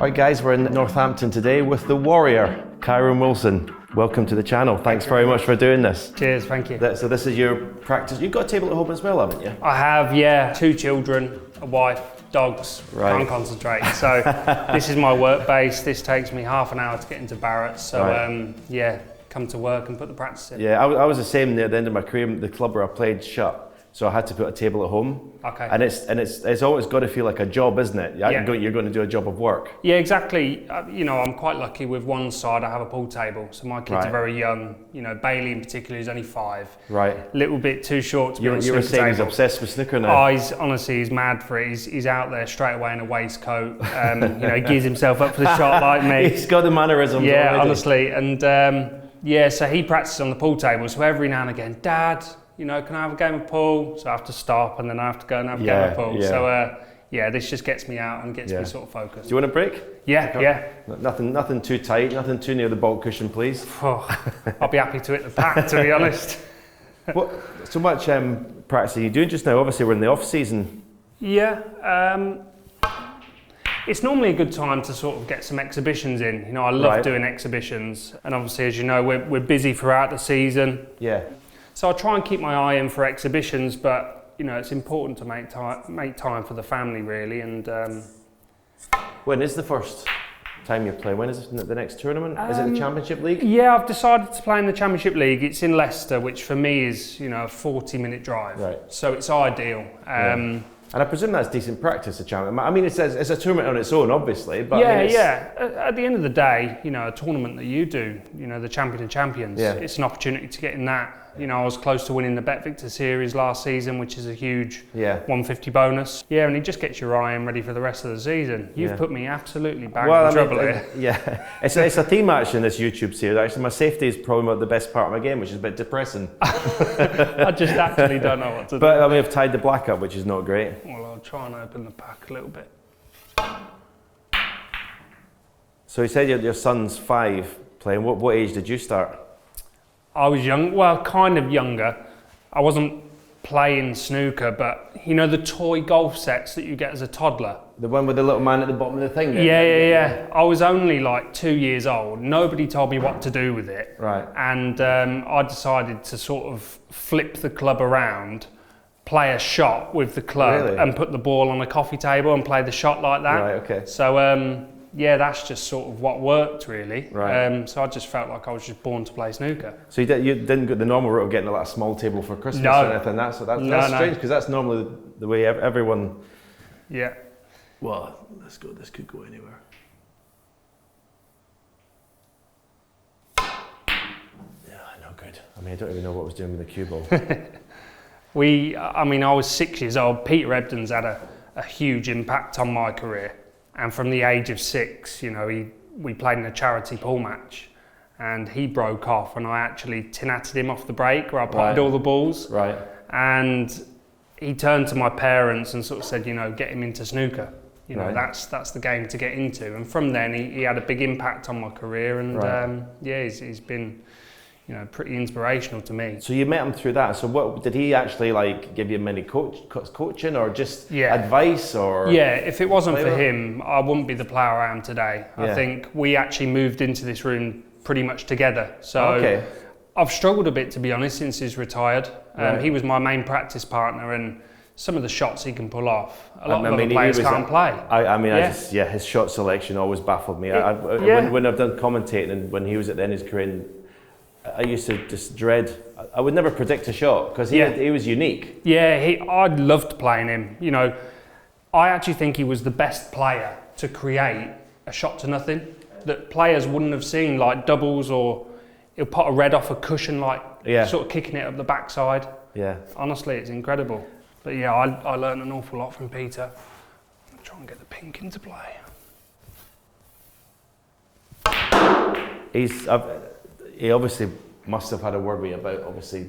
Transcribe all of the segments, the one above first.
Right guys, we're in Northampton today with the warrior, Kyren Wilson. Welcome to the channel. Thanks very much for doing this. Cheers, thank you. So this is your practice. You've got a table at home as well, haven't you? I have, yeah. 2 children, a wife, dogs. Right. Can't concentrate. So this is my work base. This takes me half an hour to get into Barrett's. So right. Yeah, come to work and put the practice in. Yeah, I was the same at the end of my career. The club where I played shut, so I had to put a table at home. Okay. And it's always got to feel like a job, isn't it? You're going to do a job of work. Yeah, exactly. You know, I'm quite lucky with one side. I have a pool table, so my kids are very young. You know, Bailey in particular is only 5. Right. Little bit too short to be on a snooker You were saying table. he's obsessed with snooker now. Oh, he's mad for it. He's out there straight away in a waistcoat. You know, he gears himself up for the shot like me. He's got the mannerisms. Yeah, already. honestly. And yeah, so he practices on the pool table. So every now and again, Dad, you know, can I have a game of pool? So I have to stop and then I have to go and have a game of pool. Yeah. So yeah, this just gets me out and gets me sort of focused. Do you want a break? Yeah, yeah. Nothing too tight, nothing too near the bulk cushion, please. Oh, I'll be happy to hit the pack, to be honest. So much practice are you doing just now? Obviously we're in the off season. Yeah, it's normally a good time to sort of get some exhibitions in. You know, I love doing exhibitions, and obviously, as you know, we're busy throughout the season. Yeah. So I try and keep my eye in for exhibitions, but you know, it's important to make time for the family, really. And when is the first time you play? When is the next tournament? Is it the Championship League? Yeah, I've decided to play in the Championship League. It's in Leicester, which for me is, you know, a 40-minute drive. Right. So it's ideal. And I presume that's decent practice, a championship. I mean, it's a tournament on its own, obviously. But yeah, I mean, At the end of the day, you know, a tournament that you do, you know, the Champion of Champions, it's an opportunity to get in that. You know, I was close to winning the Bet Victor Series last season, which is a huge 150 bonus. Yeah, and it just gets your eye in ready for the rest of the season. You've put me absolutely bang in trouble here. Yeah, it's a theme actually in this YouTube series. Actually, my safety is probably the best part of my game, which is a bit depressing. I just actually don't know what to do. But I mean, I've tied the black up, which is not great. Well, I'll try and open the pack a little bit. So you said your son's 5 playing. What age did you start? I was young, well, kind of younger. I wasn't playing snooker, but you know the toy golf sets that you get as a toddler? The one with the little man at the bottom of the thing? Yeah. I was only like 2 years old. Nobody told me what to do with it. Right. And I decided to sort of flip the club around, play a shot with the club and put the ball on a coffee table and play the shot like that. Right, okay. So yeah, that's just sort of what worked really. Right. So I just felt like I was just born to play snooker. So you didn't get the normal route of getting a small table for Christmas or anything. That's strange because that's normally the way everyone. Yeah. Well, this could go anywhere. Yeah, no good. I mean, I don't even know what I was doing with the cue ball. I mean, I was 6 years old. Peter Ebdon's had a huge impact on my career. And from the age of 6, you know, we played in a charity pool match and he broke off and I actually tin-atted him off the break where I potted all the balls. Right. And he turned to my parents and sort of said, you know, get him into snooker. You know, that's the game to get into. And from then he had a big impact on my career and yeah, he's been, you know, pretty inspirational to me. So you met him through that. So what did he actually like give you many coaching or just advice or? Yeah, if it wasn't for him, I wouldn't be the player I am today. Yeah. I think we actually moved into this room pretty much together. So I've struggled a bit, to be honest, since he's retired. He was my main practice partner and some of the shots he can pull off, a lot of other players can't play. I mean, his shot selection always baffled me. When I've done commentating and when he was at the end of his career, I used to just dread. I would never predict a shot because he was unique. Yeah, I loved playing him. You know, I actually think he was the best player to create a shot to nothing that players wouldn't have seen, like doubles or he'll put a red off a cushion, like sort of kicking it up the backside. Yeah. Honestly, it's incredible. But yeah, I learned an awful lot from Peter. I'll try and get the pink into play. He obviously must have had a word with you about obviously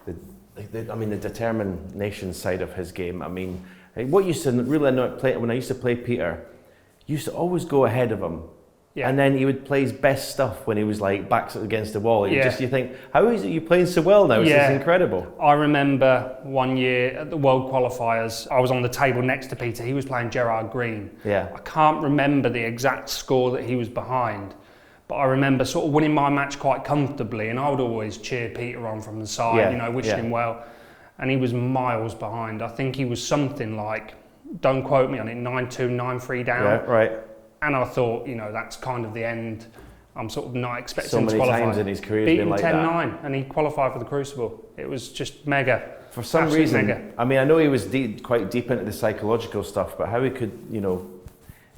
the determination side of his game. I mean, what used to really annoy when I used to play Peter, you used to always go ahead of him Yeah. And then he would play his best stuff when he was like backs against the wall. You think, how is it you playing so well now? It's just incredible. I remember one year at the World Qualifiers, I was on the table next to Peter. He was playing Gerard Green. Yeah. I can't remember the exact score that he was behind, but I remember sort of winning my match quite comfortably, and I would always cheer Peter on from the side, wishing him well. And he was miles behind. I think he was something like, don't quote me on it, 9-2, 9-3 down. Yeah, right. And I thought, that's kind of the end. I'm sort of not expecting so him to qualify. So many times in his career he's been like 10-9, and he qualified for the Crucible. It was just mega. For some reason, I mean, I know he was quite deep into the psychological stuff, but how he could,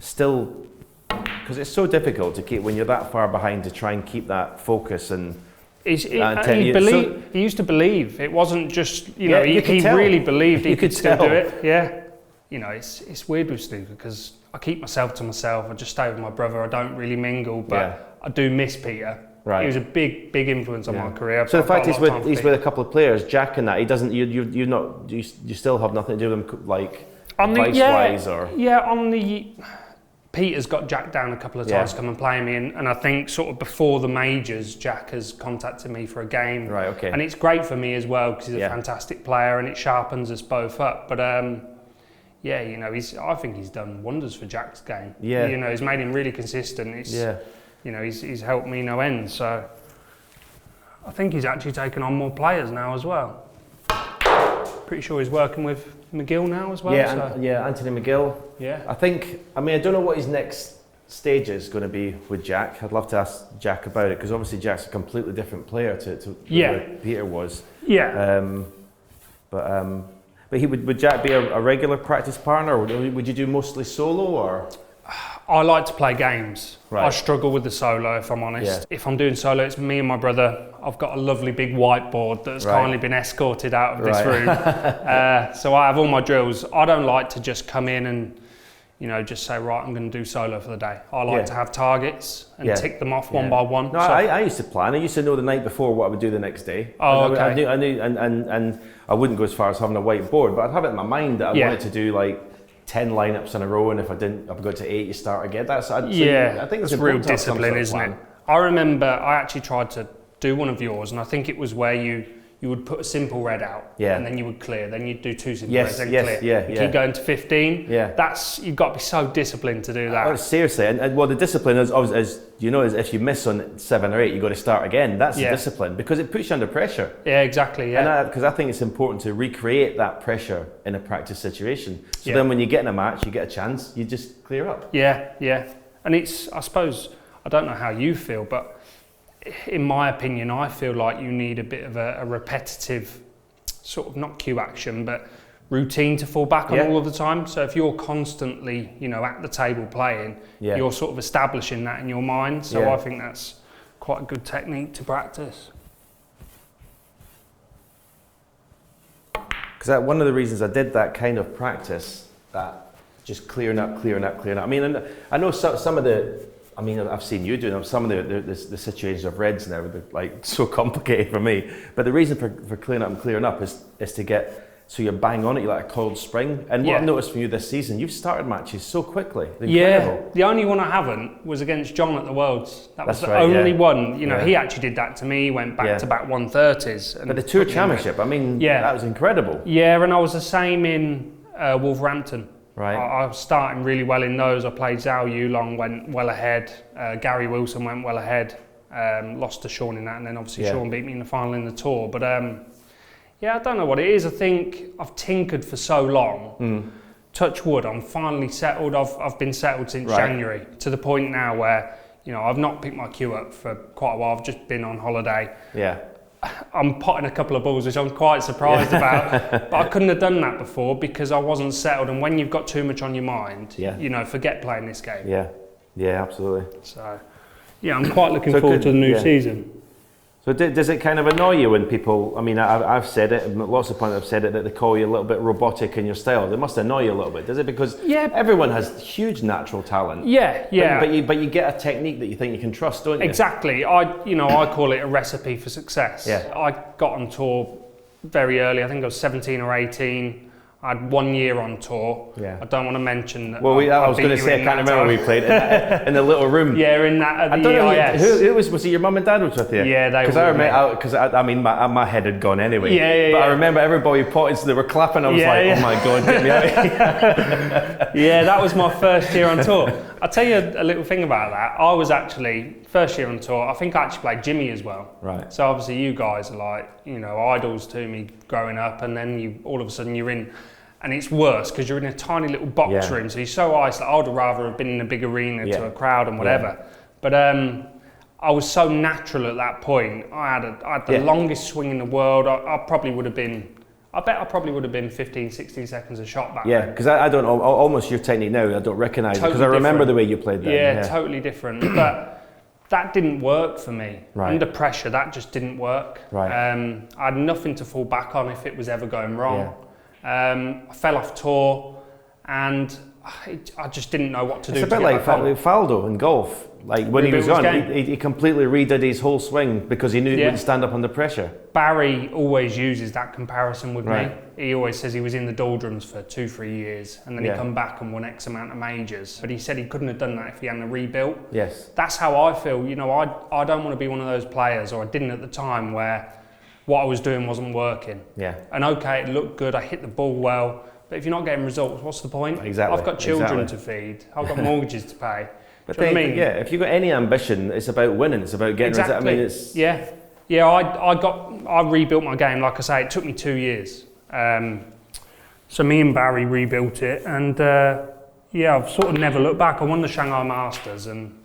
still, because it's so difficult to keep when you're that far behind to try and keep that focus and. He used to believe. It wasn't just, he really believed he could still do it. Yeah. It's weird with snooker because I keep myself to myself. I just stay with my brother. I don't really mingle, but I do miss Peter. Right. He was a big influence on my career. So the fact he's with a couple of players, Jack and that, he doesn't. You still have nothing to do with him, like advice-wise or. Yeah, on the. Peter's got Jack down a couple of times to come and play me, and I think sort of before the majors, Jack has contacted me for a game. Right. Okay. And it's great for me as well because he's a fantastic player and it sharpens us both up. But I think he's done wonders for Jack's game. Yeah. He's made him really consistent. He's helped me no end. So I think he's actually taken on more players now as well. Pretty sure he's working with McGill now as well. Anthony McGill. Yeah. I don't know what his next stage is going to be with Jack. I'd love to ask Jack about it because obviously Jack's a completely different player to where Peter was. Yeah. But would Jack be a regular practice partner, or would you do mostly solo, or? I like to play games. Right. I struggle with the solo, if I'm honest. Yeah. If I'm doing solo, it's me and my brother. I've got a lovely big whiteboard that's kindly been escorted out of this room. So I have all my drills. I don't like to just come in and, just say, right, I'm going to do solo for the day. I like to have targets and tick them off one by one. No, I used to plan. I used to know the night before what I would do the next day. Oh, okay. I knew, and I wouldn't go as far as having a whiteboard, but I'd have it in my mind that I wanted to do like 10 lineups in a row, and if I've got to 8, you start again. I think it's real discipline, isn't it? I remember I actually tried to do one of yours, and I think it was where you would put a simple red out, and then you would clear, then you'd do 2 simple reds, then clear. Keep going to 15. You've got to be so disciplined to do that. Oh, seriously, and the discipline is if you miss on 7 or 8, you've got to start again. That's the discipline because it puts you under pressure. Yeah, exactly. Yeah, because I think it's important to recreate that pressure in a practice situation. So then when you get in a match, you get a chance, you just clear up. Yeah, and I suppose I don't know how you feel, but in my opinion, I feel like you need a bit of a repetitive sort of not cue action, but routine to fall back on all of the time. So if you're constantly, at the table playing, you're sort of establishing that in your mind. So I think that's quite a good technique to practice. Because one of the reasons I did that kind of practice, that just clearing up. I mean, I know some of the. I mean, I've seen you doing them. Some of the situations of reds now are like so complicated for me. But the reason for clearing up is to get so you're bang on it, you're like a coiled spring. And what I've noticed from you this season, you've started matches so quickly. Incredible. Yeah, the only one I haven't was against John at the Worlds. That's the only one. He actually did that to me. He went back to back 130s. But the Tour Championship, I mean, that was incredible. Yeah, and I was the same in Wolverhampton. Right. I was starting really well in those. I played Zhao Yulong, went well ahead. Gary Wilson went well ahead. Lost to Sean in that, and then obviously Sean beat me in the final in the Tour. But I don't know what it is. I think I've tinkered for so long. Touch wood, I'm finally settled. I've been settled since January, to the point now where I've not picked my cue up for quite a while. I've just been on holiday. Yeah. I'm potting a couple of balls, which I'm quite surprised about. But I couldn't have done that before because I wasn't settled. And when you've got too much on your mind, forget playing this game. Yeah, absolutely. So, I'm quite looking forward to the new season. So does it kind of annoy you when people, I mean, I've said it, lots of pundits have said it, that they call you a little bit robotic in your style. It must annoy you a little bit, does it? Because everyone has huge natural talent. Yeah. But you get a technique that you think you can trust, don't you? Exactly. I call it a recipe for success. Yeah. I got on tour very early. I think I was 17 or 18. I had 1 year on tour. Yeah. I don't want to mention that. Well, I was going to say, I can't remember we played in the little room. Yeah, in that at the EIS. Who was it? Your mum and dad was with you? Yeah, they were. Because I mean, my head had gone anyway. But I remember everybody pointing, so they were clapping. I was oh my God, get me out of here. Yeah, that was my first year on tour. I'll tell you a little thing about that. I was actually, first year on tour, I think I actually played Jimmy as well. Right. So obviously you guys are like, idols to me growing up, and then all of a sudden you're in, and it's worse because you're in a tiny little box room, so you're so isolated. I would rather have been in a big arena to a crowd and whatever. Yeah. But I was so natural at that point. I had the longest swing in the world. I probably would have been 15, 16 seconds a shot back then. Yeah, because I don't know, almost your technique now, I don't recognise it, because I remember the way you played that. Yeah, totally different. But that didn't work for me. Right. Under pressure, that just didn't work. Right. I had nothing to fall back on if it was ever going wrong. Yeah. I fell off tour, and I just didn't know what to do. It's a bit like Faldo in golf. Like when he was on, he completely redid his whole swing because he knew he wouldn't stand up under pressure. Barry always uses that comparison with me. He always says he was in the doldrums for 2-3 years, and then he come back and won X amount of majors. But he said he couldn't have done that if he hadn't rebuilt. Yes. That's how I feel. I don't want to be one of those players, or I didn't at the time, where what I was doing wasn't working. Yeah. And okay, it looked good, I hit the ball well, but if you're not getting results, what's the point? Exactly. I've got children to feed, I've got mortgages to pay. But then, if you've got any ambition, it's about winning, it's about getting results. I mean, it's... Yeah, I rebuilt my game, like I say, it took me 2 years. So me and Barry rebuilt it, and I've sort of never looked back. I won the Shanghai Masters, and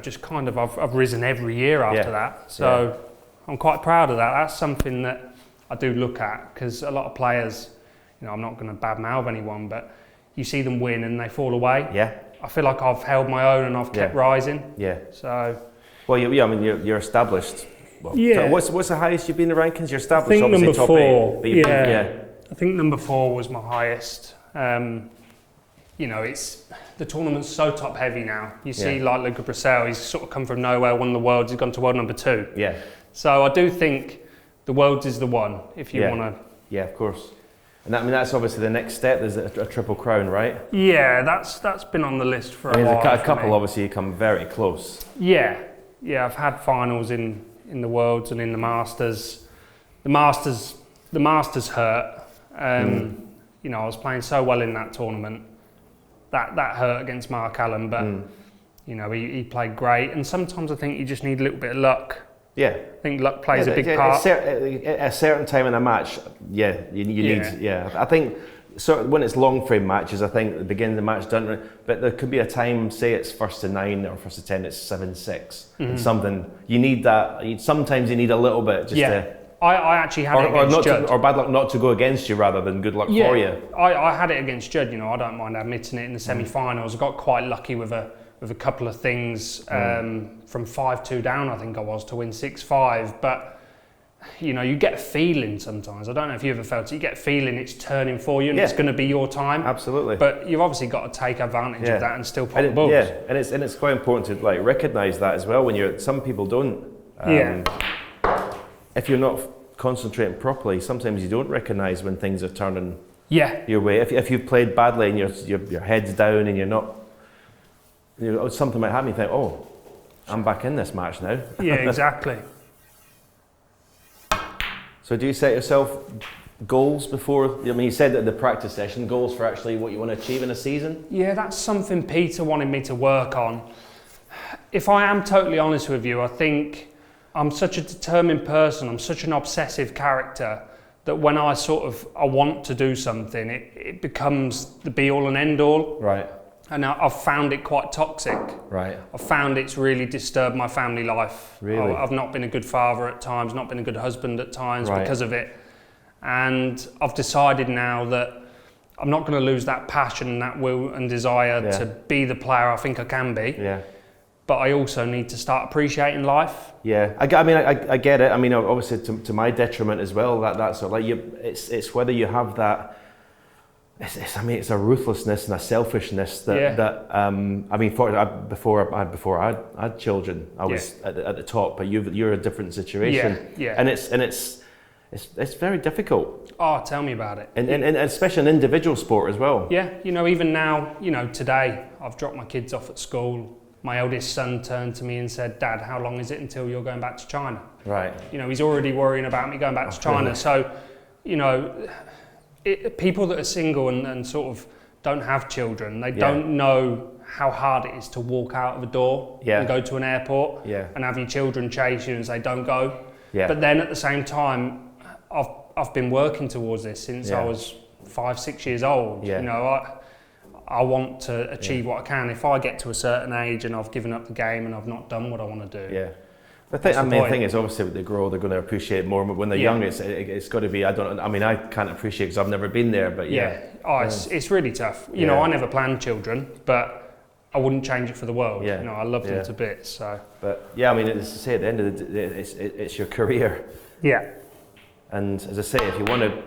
just kind of I've risen every year after that. So I'm quite proud of that. That's something that I do look at, because a lot of players, I'm not going to badmouth anyone, but you see them win and they fall away. Yeah. I feel like I've held my own and I've kept rising. Yeah. So. Well, you're established. Well, what's the highest you've been in the rankings? You're established. I think obviously number 4. Yeah. I think number 4 was my highest. It's the tournament's so top heavy now. You see, like Luca Brissell, he's sort of come from nowhere, won the Worlds, he's gone to world number 2. Yeah. So I do think the Worlds is the one if you want to. Yeah, of course. And that's obviously the next step. There's a Triple Crown, right? Yeah, that's been on the list for a while. There's a couple, obviously, you come very close. Yeah, I've had finals in the Worlds and in the Masters. The Masters hurt. I was playing so well in that tournament. That hurt against Mark Allen, but he played great. And sometimes I think you just need a little bit of luck. Yeah, I think luck plays a big part. At a certain time in a match, you need. Yeah, I think when it's long frame matches, I think at the beginning of the match doesn't. But there could be a time, say it's first to 9 or first to 10, it's 7-6, and something you need that. Sometimes you need a little bit just to. I actually had it against Judd. Or bad luck not to go against you rather than good luck for you. I had it against Judd. I don't mind admitting it in the semi-finals. I got quite lucky with a couple of things from 5-2 down, I think I was, to win 6-5. But you get a feeling sometimes. I don't know if you ever felt it. You get a feeling it's turning for you and it's going to be your time. Absolutely. But you've obviously got to take advantage of that and still pop the balls. Yeah, and it's quite important to recognise that as well. When some people don't. If you're not concentrating properly, sometimes you don't recognise when things are turning your way. If you've played badly and your head's down and you're not. Something might happen, you think, oh, I'm back in this match now. Yeah, exactly. So do you set yourself goals before, you said at the practice session, goals for actually what you want to achieve in a season? Yeah, that's something Peter wanted me to work on. If I am totally honest with you, I think I'm such a determined person, I'm such an obsessive character, that when I want to do something, it becomes the be all and end all. Right. And I've found it quite toxic. Right. I've found it's really disturbed my family life. Really? I've not been a good father at times, not been a good husband at times because of it. And I've decided now that I'm not going to lose that passion, that will and desire to be the player I think I can be. Yeah. But I also need to start appreciating life. Yeah, I get it. Obviously to my detriment as well. That's it's whether you have that. It's a ruthlessness and a selfishness before I had children, I was at the top, but you're a different situation. Yeah. And it's it's very difficult. Oh, tell me about it. And especially an individual sport as well. Yeah, even now, today I've dropped my kids off at school. My eldest son turned to me and said, "Dad, how long is it until you're going back to China?" Right. He's already worrying about me going back to China. Really? So, people that are single and sort of don't have children, they don't know how hard it is to walk out of a door and go to an airport and have your children chase you and say, "Don't go." Yeah. But then at the same time, I've been working towards this since I was 5-6 years old. Yeah. I want to achieve what I can. If I get to a certain age and I've given up the game and I've not done what I want to do. Yeah. The thing is, obviously, when they grow, they're going to appreciate more. But when they're young, it's got to be. I can't appreciate because I've never been there. But it's really tough. I never planned children, but I wouldn't change it for the world. Yeah. I love them to bits. So. But as I say, at the end of the day, it's your career. Yeah. And as I say, if you want to,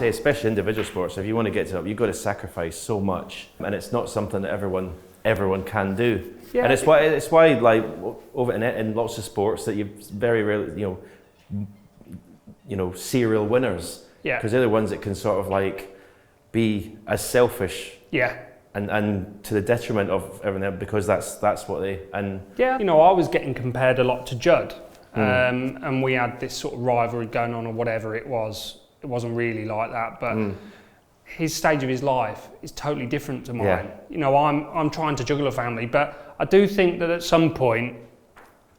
especially individual sports, if you want to get to it, you've got to sacrifice so much, and it's not something that everyone can do. Yeah. And it's why like over in lots of sports that you very rarely serial winners. Yeah. Because they're the ones that can sort of like be as selfish. Yeah. And to the detriment of everything else, because that's what they and. Yeah. I was getting compared a lot to Judd. And we had this sort of rivalry going on or whatever it was. It wasn't really like that, but his stage of his life is totally different to mine. Yeah. I'm trying to juggle a family, but I do think that at some point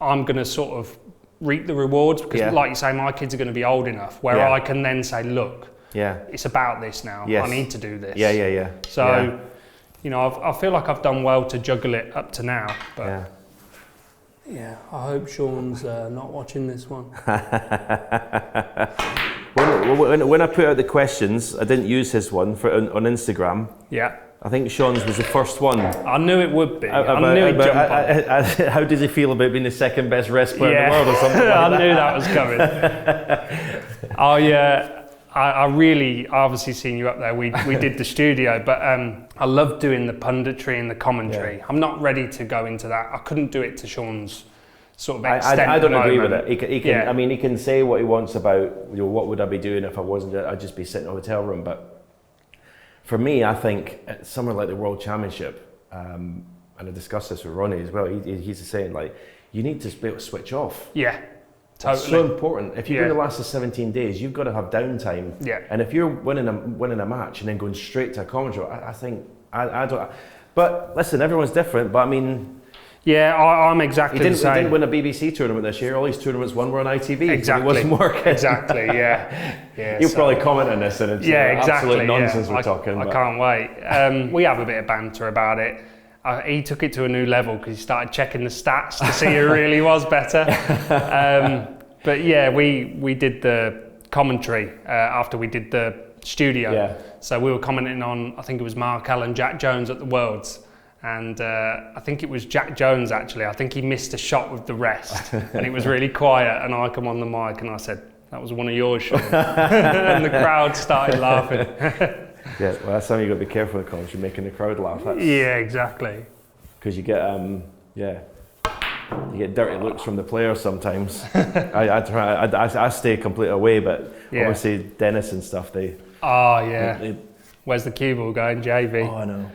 I'm going to sort of reap the rewards because, like you say, my kids are going to be old enough where I can then say, "Look, it's about this now. Yes. I need to do this." Yeah. So, I feel like I've done well to juggle it up to now, but. Yeah. Yeah, I hope Sean's not watching this one. when I put out the questions, I didn't use his one on Instagram. Yeah. I think Sean's was the first one. I knew it would be. I knew he'd jump on. How does he feel about being the second best wrest player in the world or something like that? I knew that was coming. I really obviously seen you up there. We did the studio, but I love doing the punditry and the commentary. Yeah. I'm not ready to go into that. I couldn't do it to Sean's sort of extent. I don't agree with it. He can. I mean, he can say what he wants about what would I be doing if I wasn't. I'd just be sitting in a hotel room. But for me, I think somewhere like the World Championship, and I discussed this with Ronnie as well. He's saying like you need to be able to switch off. Yeah. Totally. It's so important. If you're going to last the 17 days, you've got to have downtime. Yeah. And if you're winning a match and then going straight to a commentary, I think I don't. But listen, everyone's different. But I mean, yeah, I'm exactly the same. He didn't win a BBC tournament this year. All these tournaments won were on ITV. Exactly. So it wasn't working. Exactly. Yeah. You'll probably comment on this, and it's absolute nonsense we're talking. I can't wait. We have a bit of banter about it. He took it to a new level because he started checking the stats to see who really was better. But yeah, we did the commentary after we did the studio. Yeah. So we were commenting on, I think it was Mark Allen, Jack Jones at the Worlds. And I think it was Jack Jones actually. I think he missed a shot with the rest and it was really quiet. And I come on the mic and I said, "That was one of yours, Sean." And the crowd started laughing. Yeah, well, that's something you've got to be careful of, because you're making the crowd laugh. Yeah, exactly. Because you get, you get dirty looks from the players sometimes. I stay completely away, but obviously Dennis and stuff, they. Oh yeah. Where's the cue ball going, JV? Oh, I know.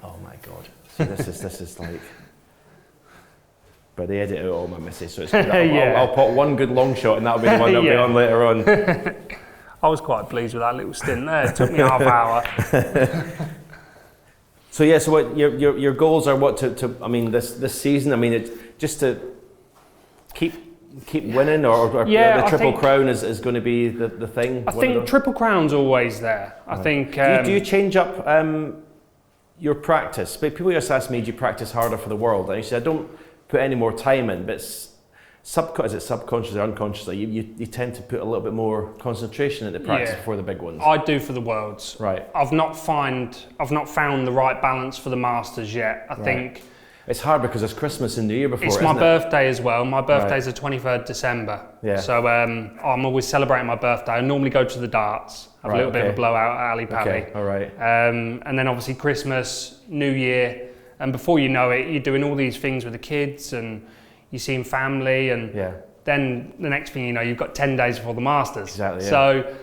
Oh my God. So this is like. But they edit out all my misses, so it's good. I'll put one good long shot, and that'll be the one that'll be on later on. I was quite pleased with that little stint there. It took me half hour. So what your goals are? What to I mean this season? I mean it's just to keep winning, or the Triple Crown is going to be the thing. I think Triple Crown's always there. I think. Do you change up your practice? But people just ask me, do you practice harder for the World? And I said I don't put any more time in, but is it subconscious or unconsciously? You tend to put a little bit more concentration into practice before the big ones. I do for the Worlds. Right. I've not found the right balance for the Masters yet. I think it's hard because it's Christmas and New Year before. It's my birthday as well. My birthday's the 23rd December. Yeah. So I'm always celebrating my birthday. I normally go to the darts, have a little bit of a blowout at Ali Pali. Okay. All right. And then obviously Christmas, New Year, and before you know it, you're doing all these things with the kids and. You seeing family and then the next thing you know, you've got 10 days before the Masters. Exactly. Yeah. So,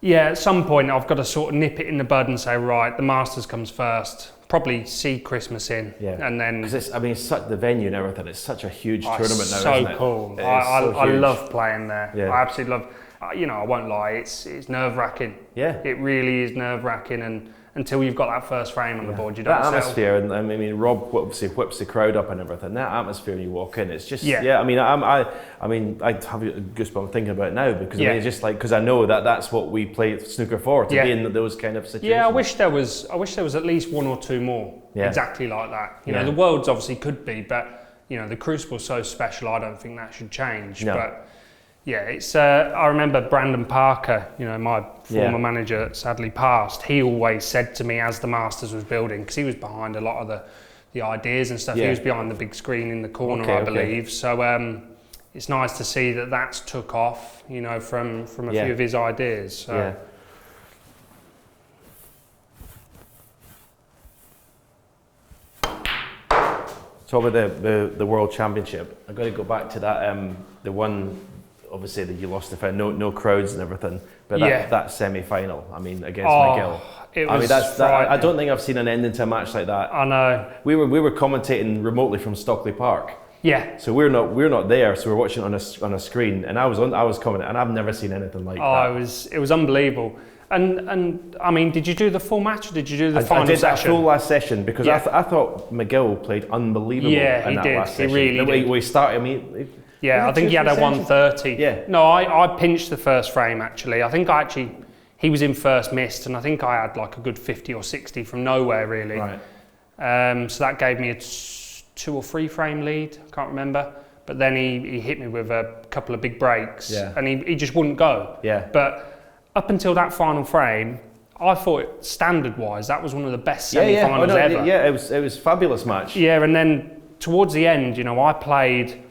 yeah, at some point I've got to sort of nip it in the bud and say, right, the Masters comes first. Probably see Christmas in, and then because it's such the venue and everything. It's such a huge tournament now, so isn't it? Cool. It I love playing there. Yeah. I absolutely love. I won't lie. It's nerve-wracking. Yeah. It really is nerve-wracking, and until you've got that first frame on the board, you don't. That atmosphere, and I mean, Rob obviously whips the crowd up and everything. That atmosphere when you walk in, it's just I mean, I have a goosebump thinking about it now because I mean, it's just like because I know that's what we play snooker for, to be in those kind of situations. Yeah, I wish there was at least one or two more exactly like that. You know, the Worlds obviously could be, but you know, the Crucible's so special. I don't think that should change. No. But yeah, it's. I remember Brandon Parker, you know, my former manager that sadly passed. He always said to me as the Masters was building, because he was behind a lot of the ideas and stuff. He was behind the big screen in the corner, I believe. So it's nice to see that that's took off, you know, from a few of his ideas. So. Yeah. Talk about the World Championship. I've got to go back to that. The one, obviously, that you lost the final, no crowds and everything. But that semi-final, I mean, against McGill. I mean, I don't think I've seen an ending to a match like that. I know. We were commentating remotely from Stockley Park. Yeah. So we're not there. So we're watching on a screen, and I was commenting, and I've never seen anything like that. It was unbelievable. And I mean, did you do the full match or did you do the final session? I did that full last session because I thought McGill played unbelievable in that last session. He really did. We started, I mean... I think he had a 130. Yeah. No, I pinched the first frame actually. I think he was in first missed and I think I had like a good 50 or 60 from nowhere really. Right. So that gave me a 2 or 3 frame lead, I can't remember. But then he hit me with a couple of big breaks and he just wouldn't go. Yeah. But up until that final frame, I thought standard-wise that was one of the best semi-finals ever. Yeah, it was a fabulous match. Yeah, and then towards the end, you know, I played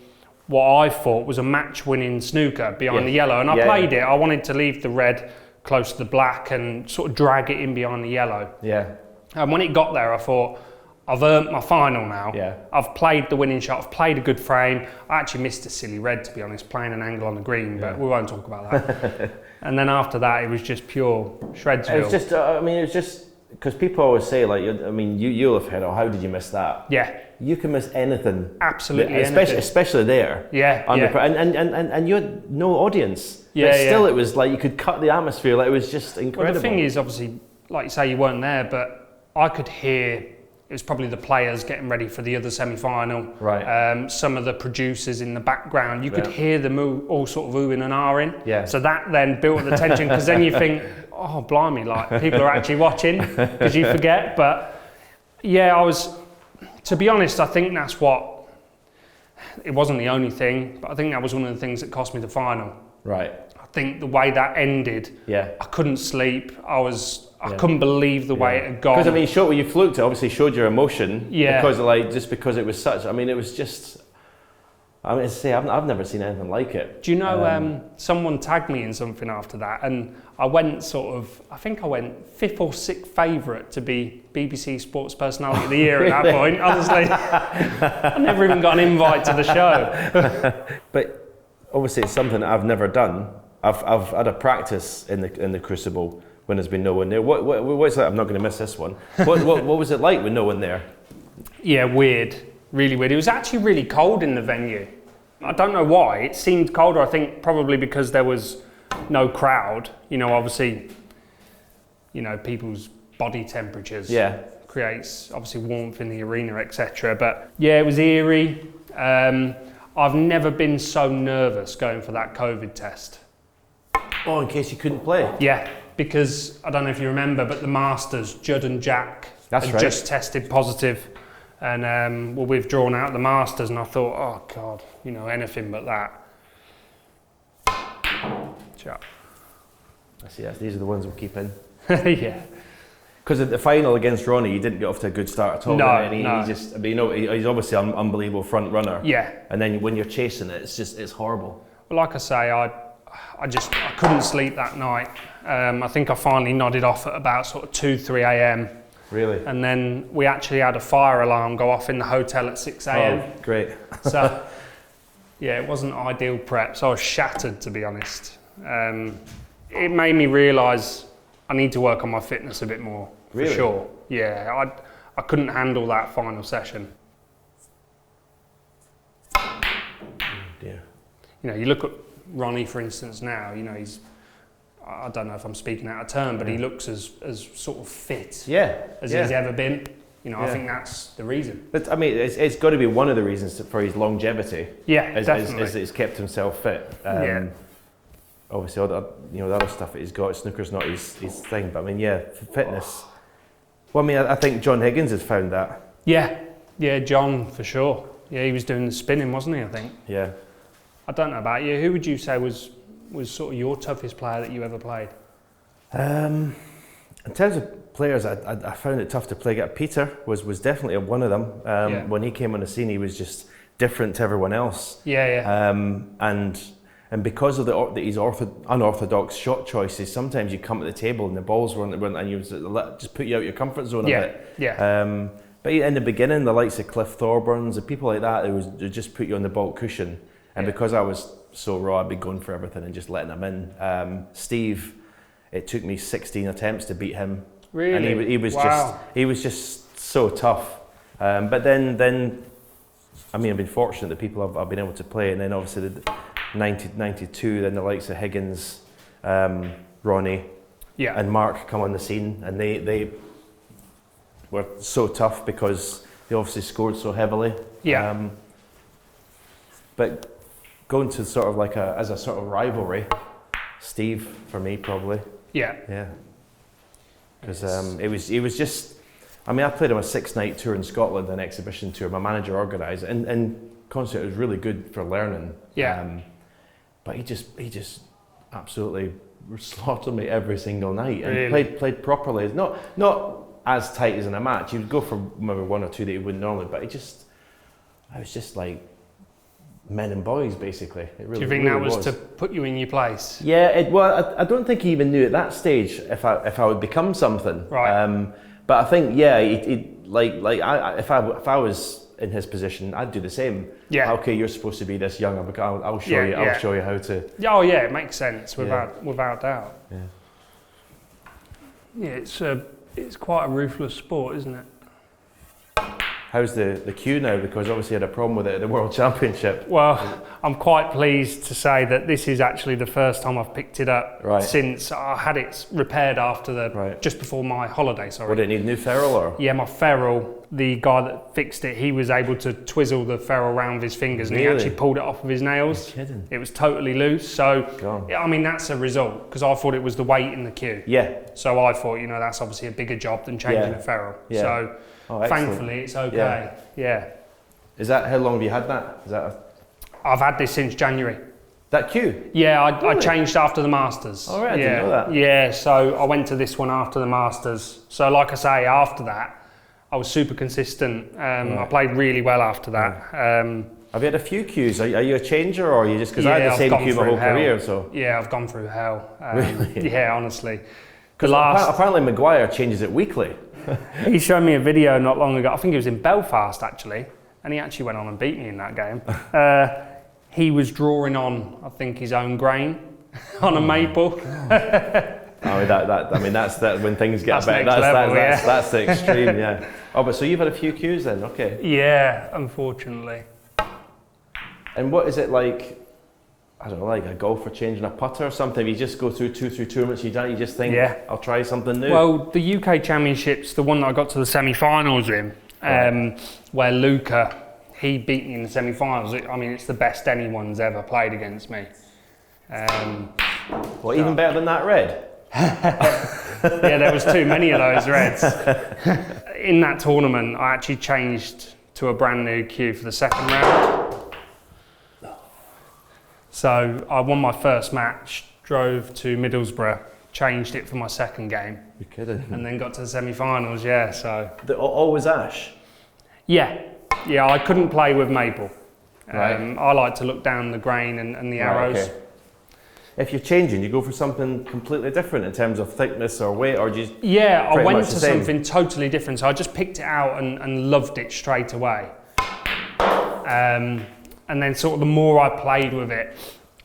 what I thought was a match-winning snooker behind the yellow, and I played it. I wanted to leave the red close to the black and sort of drag it in behind the yellow. Yeah. And when it got there, I thought, I've earned my final now. Yeah. I've played the winning shot. I've played a good frame. I actually missed a silly red, to be honest, playing an angle on the green, but we won't talk about that. And then after that, it was just pure Shredsville. It was just, it was just, because people always say, like, I mean, you'll have heard, oh, how did you miss that? Yeah. You can miss anything. Absolutely especially there. Yeah. And you had no audience. Yeah, but still, it was like you could cut the atmosphere. Like, it was just incredible. Well, the thing is, obviously, like you say, you weren't there, but I could hear. It was probably the players getting ready for the other semi-final. Right. Some of the producers in the background, you could hear them all sort of oohing and ahhing. Yeah. So that then built the tension because then you think, oh, blimey, like people are actually watching because you forget. But yeah, to be honest, I think that's what, it wasn't the only thing, but I think that was one of the things that cost me the final. Right. I think the way that ended, I couldn't sleep. I couldn't believe the way it had gone. Because I mean, when you fluked it, obviously showed your emotion. Yeah. Because it was such. I mean, it was just. I mean, I've never seen anything like it. Do you know? Someone tagged me in something after that, and I went I think I went 5th or 6th favourite to be BBC Sports Personality of the Year at that point. Honestly, I never even got an invite to the show. But obviously, it's something that I've never done. I've had a practice in the Crucible. When there's been no one there. What's that? I'm not going to miss this one. What was it like with no one there? Yeah, weird. Really weird. It was actually really cold in the venue. I don't know why. It seemed colder. I think probably because there was no crowd. You know, obviously, you know, people's body temperatures creates obviously warmth in the arena, etc. But yeah, it was eerie. I've never been so nervous going for that COVID test. Oh, in case you couldn't play? Yeah. Because, I don't know if you remember, but the Masters, Judd and Jack had just tested positive and were withdrawn out of the Masters, and I thought, oh God, you know, anything but that. Chat. I see, these are the ones we'll keep in. Yeah. Because at the final against Ronnie, he didn't get off to a good start at all. No. He just, I mean, you know, he's obviously an unbelievable front runner. Yeah. And then when you're chasing it, it's horrible. Well, like I say, I couldn't sleep that night. I think I finally nodded off at about sort of 2, 3 a.m. Really? And then we actually had a fire alarm go off in the hotel at 6 a.m. Oh, great. So Yeah, it wasn't ideal prep, so I was shattered, to be honest. It made me realise I need to work on my fitness a bit more, for Really? sure. Yeah, I couldn't handle that final session. Oh dear. You know, you look at Ronnie, for instance, now, you know, I don't know if I'm speaking out of turn, but he looks as sort of fit as he's ever been. You know, I think that's the reason. But I mean, it's got to be one of the reasons for his longevity. Yeah, definitely. Is that he's kept himself fit. Obviously, all the other stuff that he's got, snooker's not his thing. But I mean, fitness. Well, I mean, I think John Higgins has found that. Yeah, John for sure. Yeah, he was doing the spinning, wasn't he? I think. Yeah. I don't know about you. Who would you say was sort of your toughest player that you ever played? In terms of players, I found it tough to play. Peter was definitely one of them. When he came on the scene, he was just different to everyone else. And because of his unorthodox shot choices, sometimes you come to the table and the balls run and you just put you out your comfort zone a bit. But in the beginning, the likes of Cliff Thorburns and people like that, they just put you on the baulk cushion. And because I was so raw, I'd be going for everything and just letting them in. Steve, it took me 16 attempts to beat him. Really? And he was just so tough. But then I mean, I've been fortunate that people I've been able to play, and then obviously the 92, then the likes of Higgins, Ronnie, and Mark come on the scene, and they were so tough because they obviously scored so heavily. But going to sort of as a sort of rivalry, Steve for me probably. Because it was just. I mean, I played on a 6-night tour in Scotland, an exhibition tour. My manager organised, and concert was really good for learning. But he just absolutely slaughtered me every single night, and played properly. Not as tight as in a match. You'd go for maybe one or two that you wouldn't normally, but I was just like men and boys basically. It really, do you think really that was to put you in your place? Yeah. Well, I don't think he even knew at that stage if I would become something. Right. But I think, if I was in his position, I'd do the same. Okay, you're supposed to be this young. I'll show you. I'll show you how to. Oh yeah, it makes sense without doubt. Yeah, it's quite a ruthless sport, isn't it? How's the queue now? Because obviously you had a problem with it at the World Championship. Well, I'm quite pleased to say that this is actually the first time I've picked it up since I had it repaired after just before my holiday. Sorry. Would it need new ferrule or? Yeah, my ferrule. The guy that fixed it, he was able to twizzle the ferrule around with his fingers, and he actually pulled it off with his nails. You're kidding. It was totally loose. So, I mean, that's a result because I thought it was the weight in the queue. So I thought, that's obviously a bigger job than changing a ferrule. So. Thankfully, it's okay. Is that, how long have you had that? I've had this since January. That queue? Yeah, I changed after the Masters. Oh, right, I didn't know that. Yeah, so I went to this one after the Masters. So like I say, after that, I was super consistent. I played really well after that. Have you had a few queues? Are you a changer, or are you just, because I had the same queue my whole career, so. Yeah, I've gone through hell. Really? Yeah, honestly. Because apparently Maguire changes it weekly. He showed me a video not long ago. I think it was in Belfast actually, and he actually went on and beat me in that game. He was drawing on, I think, his own grain on a maple. I mean, that's when things get better. That's the extreme, yeah. Oh, but so you've had a few cues then, okay? Yeah, unfortunately. And what is it like? I don't know, like a golfer changing a putter or something. You just go through two tournaments, you just think, I'll try something new. Well, the UK Championships, the one that I got to the semi-finals in, where Luca, he beat me in the semi-finals. I mean, it's the best anyone's ever played against me. Even better than that red? Yeah, there was too many of those reds. In that tournament, I actually changed to a brand new cue for the second round. So I won my first match, drove to Middlesbrough, changed it for my second game. You're kidding. And then got to the semi-finals, so. Always ash? Yeah, I couldn't play with maple. I like to look down the grain and the arrows. Okay. If you're changing, you go for something completely different in terms of thickness or weight, or just I went to something totally different. So I just picked it out and loved it straight away. And then sort of the more I played with it,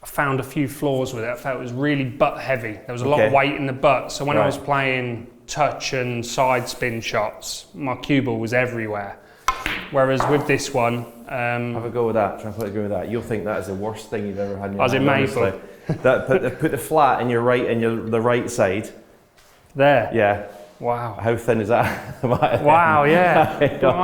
I found a few flaws with it. I felt it was really butt heavy. There was a lot of weight in the butt. So when I was playing touch and side spin shots, my cue ball was everywhere. Whereas with this one, have a go with that. Try and play a go with that. You'll think that is the worst thing you've ever had in your life. I was in maple. That put the flat in your right the right side. There. Yeah. Wow. How thin is that? Wow. Yeah. I don't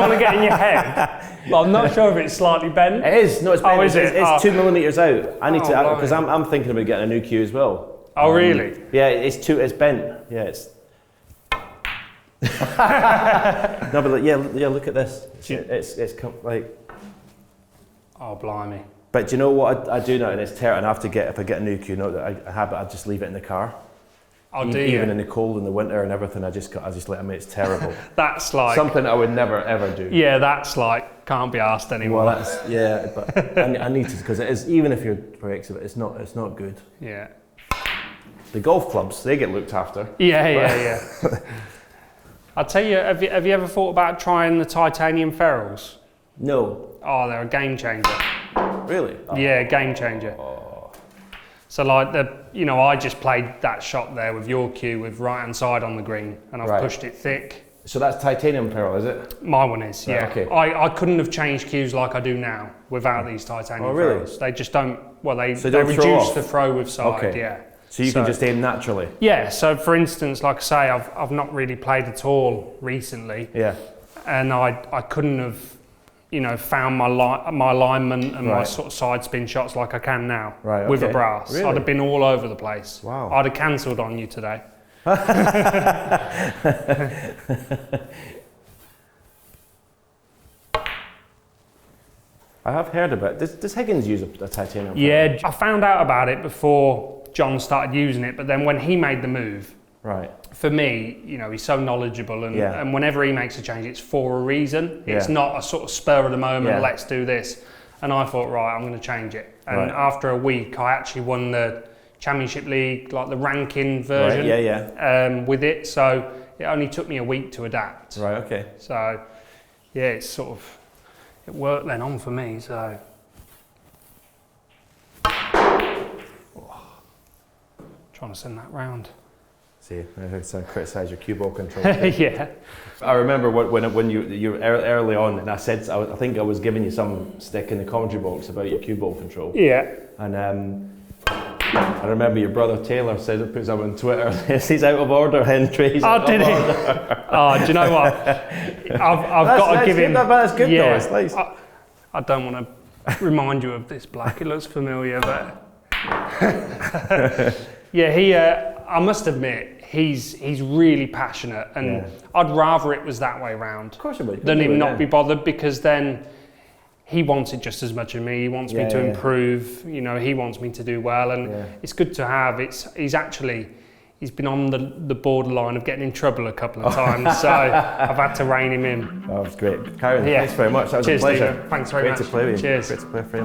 want to get in your head, but I'm not sure if it's slightly bent. It is. No, it's bent. Oh, is it? It's 2 millimeters out. I need to because I'm thinking about getting a new cue as well. Oh, really? Yeah, it's bent. Yeah, it's. No, but yeah, look at this. It's like. Oh, blimey. But do you know what I do now, and it's terrible. And if I get a new cue, I just leave it in the car. Oh, Even in the cold, in the winter, and everything, I just let them. It's terrible. That's like something I would never ever do. Yeah, that's like can't be asked anymore. Well, but I need to, because it is, even if you're Brexit, it's not good. Yeah. The golf clubs, they get looked after. Yeah. I'll tell you, have you ever thought about trying the titanium ferrules? No. Oh, they're a game changer. Really? Oh. Yeah, game changer. Oh. So like I just played that shot there with your cue with right hand side on the green, and I've pushed it thick. So that's titanium ferrule, is it? My one is, yeah. Okay. I couldn't have changed cues like I do now without these titanium ferrules. They just don't. Well, they reduce the throw with side. Yeah. So you can just aim naturally. Yeah. So for instance, like I say, I've not really played at all recently. Yeah. And I couldn't have, found my alignment and my sort of side spin shots like I can now with a brass. Really? I'd have been all over the place. Wow. I'd have cancelled on you today. I have heard about it. Does Higgins use a titanium ferrule? Yeah, I found out about it before John started using it, but then when he made the move, for me, he's so knowledgeable, and whenever he makes a change, it's for a reason. It's not a sort of spur of the moment, let's do this. And I thought, right, I'm going to change it. And after a week, I actually won the Championship League, like the ranking version, with it. So it only took me a week to adapt. Right, okay. So, yeah, it's sort of, it worked then on for me, so. Trying to send that round. See, I criticise your cue ball control. Yeah. I remember when you were early on, and I said, I think I was giving you some stick in the commentary box about your cue ball control. Yeah. And I remember your brother Taylor said, it puts up on Twitter, he's out of order, Hendry. Oh, did he? Oh, do you know what? I've got to give him. That's good though, it's nice. I don't want to remind you of this black, it looks familiar, but. Yeah, I must admit, he's really passionate, and I'd rather it was that way round. Of course you would. Than him not be bothered, because then he wants it just as much as me. He wants me to improve. He wants me to do well, and it's good to have. He's been on the borderline of getting in trouble a couple of times, so I've had to rein him in. Oh, that's great. Kyren, thanks very much. That was a pleasure. Stephen. Thanks very much. Great to play with you. Cheers. Great to play for you.